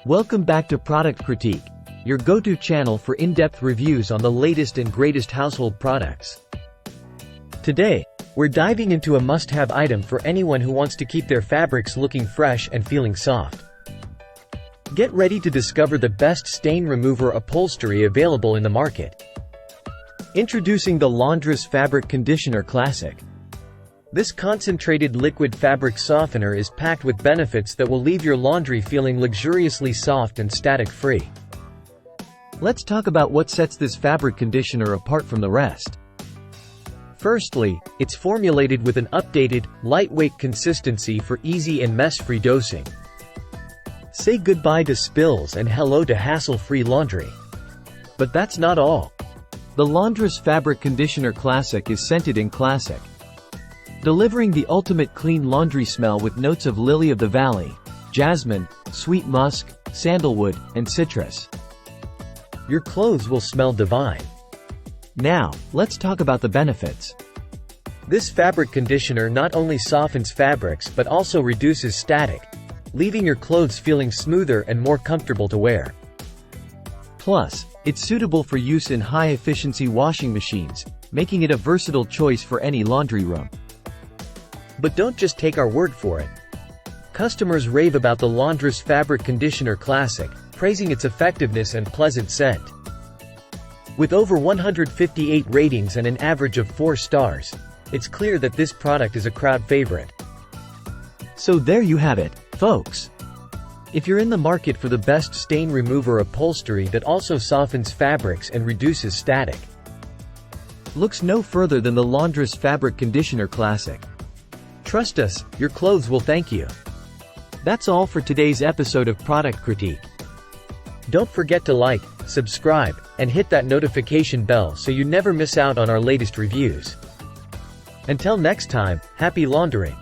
Welcome back to Product Critique, your go-to channel for in-depth reviews on the latest and greatest household products. Today, we're diving into a must-have item for anyone who wants to keep their fabrics looking fresh and feeling soft. Get ready to discover the best stain remover upholstery available in the market. Introducing the Laundress Fabric Conditioner Classic. This concentrated liquid fabric softener is packed with benefits that will leave your laundry feeling luxuriously soft and static-free. Let's talk about what sets this fabric conditioner apart from the rest. Firstly, it's formulated with an updated, lightweight consistency for easy and mess-free dosing. Say goodbye to spills and hello to hassle-free laundry. But that's not all. The Laundress Fabric Conditioner Classic is scented in classic, delivering the ultimate clean laundry smell with notes of lily of the valley, jasmine, sweet musk, sandalwood, and citrus. Your clothes will smell divine. Now, let's talk about the benefits. This fabric conditioner not only softens fabrics but also reduces static, leaving your clothes feeling smoother and more comfortable to wear. Plus, it's suitable for use in high-efficiency washing machines, making it a versatile choice for any laundry room. But don't just take our word for it. Customers rave about the Laundress Fabric Conditioner Classic, praising its effectiveness and pleasant scent. With over 158 ratings and an average of 4 stars, it's clear that this product is a crowd favorite. So there you have it, folks. If you're in the market for the best stain remover upholstery that also softens fabrics and reduces static, look no further than the Laundress Fabric Conditioner Classic. Trust us, your clothes will thank you. That's all for today's episode of Product Critique. Don't forget to like, subscribe, and hit that notification bell so you never miss out on our latest reviews. Until next time, happy laundering!